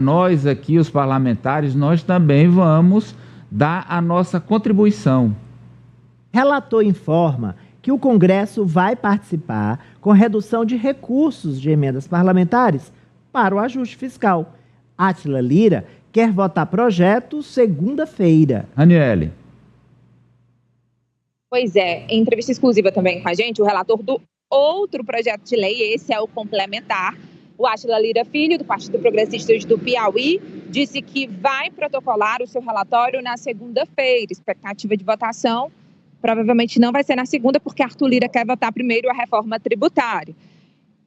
nós aqui, os parlamentares, nós também vamos dar a nossa contribuição. Relator informa que o Congresso vai participar com redução de recursos de emendas parlamentares para o ajuste fiscal. Átila Lira quer votar projeto segunda-feira. Aniele. Pois é, em entrevista exclusiva também com a gente, o relator do outro projeto de lei, esse é o complementar, o Átila Lira Filho, do Partido Progressista do Piauí, disse que vai protocolar o seu relatório na segunda-feira. Expectativa de votação provavelmente não vai ser na segunda, porque Arthur Lira quer votar primeiro a reforma tributária.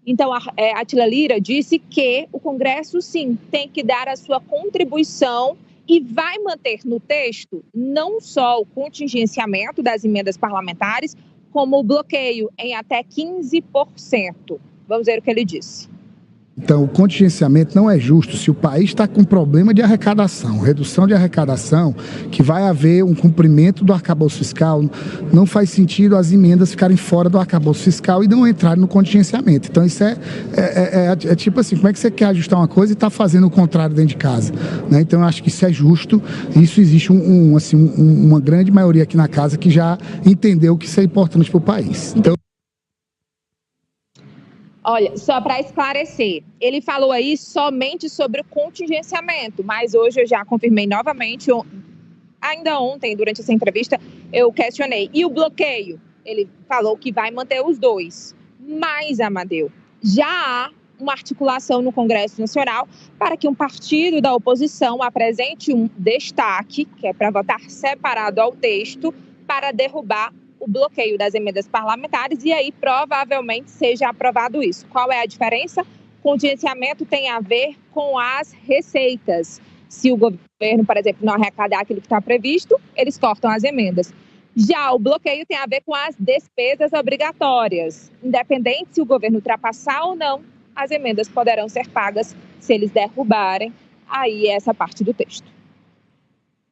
Então, Átila Lira disse que o Congresso, sim, tem que dar a sua contribuição e vai manter no texto não só o contingenciamento das emendas parlamentares, como o bloqueio em até 15%. Vamos ver o que ele disse. Então, o contingenciamento não é justo se o país está com problema de arrecadação, redução de arrecadação, que vai haver um cumprimento do arcabouço fiscal. Não faz sentido as emendas ficarem fora do arcabouço fiscal e não entrarem no contingenciamento. Então, isso é tipo assim, como é que você quer ajustar uma coisa e está fazendo o contrário dentro de casa? Né? Então, eu acho que isso é justo. Isso existe uma grande maioria aqui na casa que já entendeu que isso é importante para o país. Então, olha, só para esclarecer, ele falou aí somente sobre o contingenciamento, mas hoje eu já confirmei novamente, ainda ontem, durante essa entrevista, eu questionei. E o bloqueio? Ele falou que vai manter os dois. Mas, Amadeu, já há uma articulação no Congresso Nacional para que um partido da oposição apresente um destaque, que é para votar separado ao texto, para derrubar o bloqueio das emendas parlamentares e aí provavelmente seja aprovado isso. Qual é a diferença? Contingenciamento tem a ver com as receitas. Se o governo, por exemplo, não arrecadar aquilo que está previsto, eles cortam as emendas. Já o bloqueio tem a ver com as despesas obrigatórias. Independente se o governo ultrapassar ou não, as emendas poderão ser pagas se eles derrubarem aí essa parte do texto.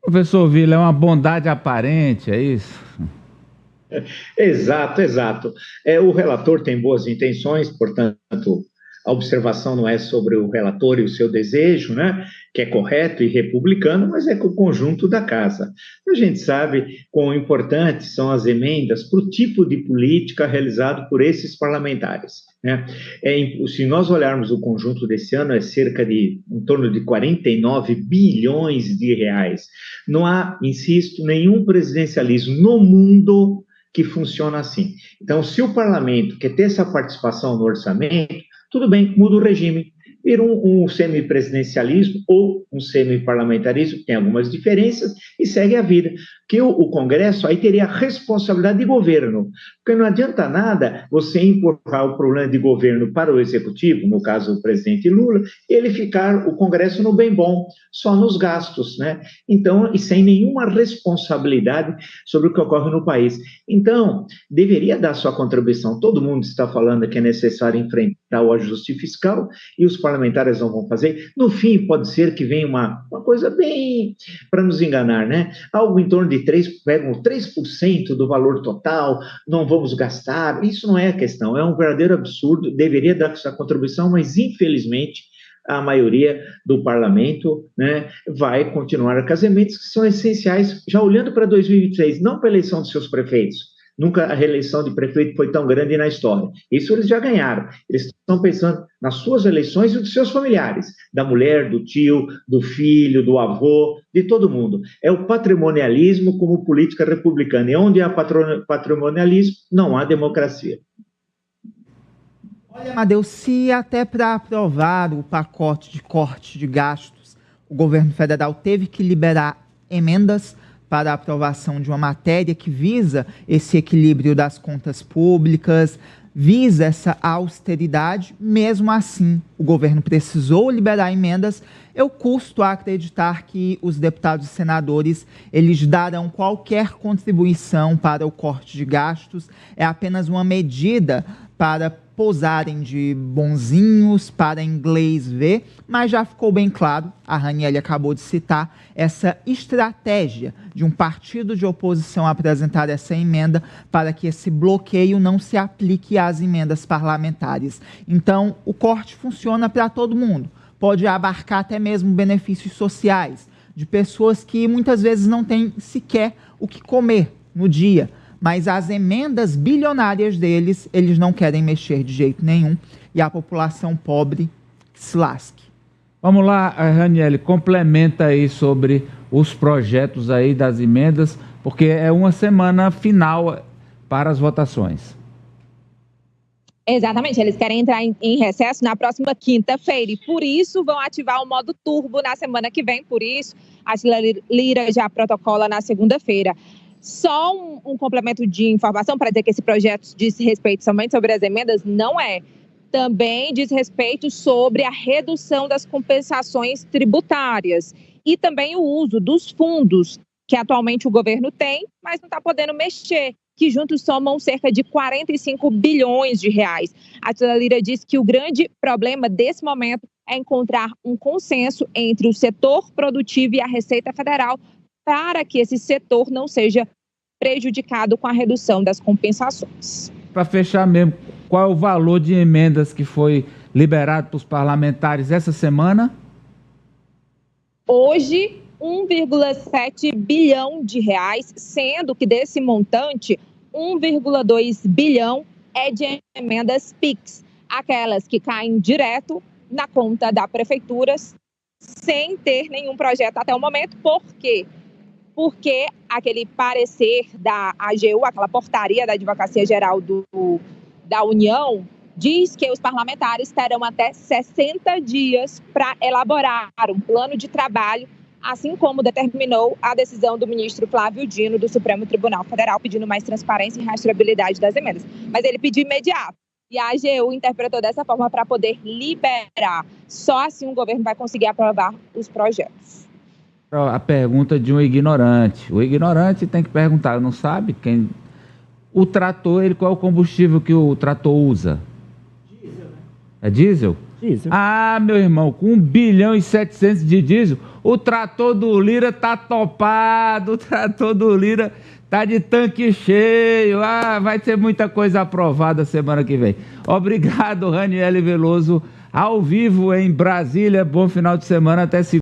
Professor Vila, é uma bondade aparente, é isso? Exato. O relator tem boas intenções, portanto, a observação não é sobre o relator e o seu desejo, né, que é correto e republicano, mas é com o conjunto da casa. A gente sabe quão importantes são as emendas para o tipo de política realizado por esses parlamentares. Né? Se nós olharmos o conjunto desse ano, é cerca de, em torno de 49 bilhões de reais. Não há, insisto, nenhum presidencialismo no mundo que funciona assim. Então, se o parlamento quer ter essa participação no orçamento, tudo bem, muda o regime. Vira um semipresidencialismo ou um semiparlamentarismo, tem algumas diferenças, e segue a vida. Que o Congresso aí teria a responsabilidade de governo, porque não adianta nada você empurrar o problema de governo para o Executivo, no caso o presidente Lula, ele ficar, o Congresso no bem bom, só nos gastos, né? Então, e sem nenhuma responsabilidade sobre o que ocorre no país. Então, deveria dar sua contribuição. Todo mundo está falando que é necessário enfrentar o ajuste fiscal, e os parlamentares não vão fazer. No fim, pode ser que venha uma coisa bem para nos enganar, né? Algo em torno de 3% do valor total, não vamos gastar. Isso não é a questão, é um verdadeiro absurdo. Deveria dar essa contribuição, mas infelizmente a maioria do parlamento, né, vai continuar com as emendas que são essenciais, já olhando para 2023, não para a eleição dos seus prefeitos. Nunca a reeleição de prefeito foi tão grande na história. Isso eles já ganharam. Eles estão pensando nas suas eleições e dos seus familiares, da mulher, do tio, do filho, do avô, de todo mundo. É o patrimonialismo como política republicana. E onde há patrimonialismo, não há democracia. Olha, Amadeu, se até para aprovar o pacote de corte de gastos, o governo federal teve que liberar emendas para a aprovação de uma matéria que visa esse equilíbrio das contas públicas, visa essa austeridade, mesmo assim o governo precisou liberar emendas. Eu custo a acreditar que os deputados e senadores, eles darão qualquer contribuição para o corte de gastos, é apenas uma medida para posarem de bonzinhos, para inglês ver, mas já ficou bem claro, a Raniele acabou de citar, essa estratégia de um partido de oposição apresentar essa emenda para que esse bloqueio não se aplique às emendas parlamentares. Então, o corte funciona para todo mundo. pode abarcar até mesmo benefícios sociais, de pessoas que muitas vezes não têm sequer o que comer no dia, mas as emendas bilionárias deles, eles não querem mexer de jeito nenhum, e a população pobre se lasque. Vamos lá, Raniele, complementa aí sobre os projetos aí das emendas, porque é uma semana final para as votações. Exatamente, eles querem entrar em recesso na próxima quinta-feira e por isso vão ativar o modo turbo na semana que vem, por isso a Lira já protocola na segunda-feira. Só um complemento de informação para dizer que esse projeto diz respeito somente sobre as emendas, não é. Também diz respeito sobre a redução das compensações tributárias e também o uso dos fundos que atualmente o governo tem, mas não está podendo mexer, que juntos somam cerca de 45 bilhões de reais. A Tila Lira diz que o grande problema desse momento é encontrar um consenso entre o setor produtivo e a Receita Federal para que esse setor não seja prejudicado com a redução das compensações. Para fechar mesmo, qual é o valor de emendas que foi liberado para os parlamentares essa semana? Hoje, 1,7 bilhão de reais, sendo que desse montante, 1,2 bilhão é de emendas PIX, aquelas que caem direto na conta da prefeitura, sem ter nenhum projeto até o momento. Por quê? Porque aquele parecer da AGU, aquela portaria da Advocacia Geral da União, diz que os parlamentares terão até 60 dias para elaborar um plano de trabalho, assim como determinou a decisão do ministro Flávio Dino, do Supremo Tribunal Federal, pedindo mais transparência e rastreabilidade das emendas. Mas ele pediu imediato. E a AGU interpretou dessa forma para poder liberar. Só assim o governo vai conseguir aprovar os projetos. A pergunta de um ignorante. O ignorante tem que perguntar, não sabe quem... O trator, qual é o combustível que o trator usa? Diesel, né? É diesel? Diesel. Ah, meu irmão, com 1 bilhão e 700 de diesel, o trator do Lira tá topado, o trator do Lira tá de tanque cheio. Ah, vai ter muita coisa aprovada semana que vem. Obrigado, Raniele Veloso, ao vivo em Brasília. Bom final de semana, até segunda.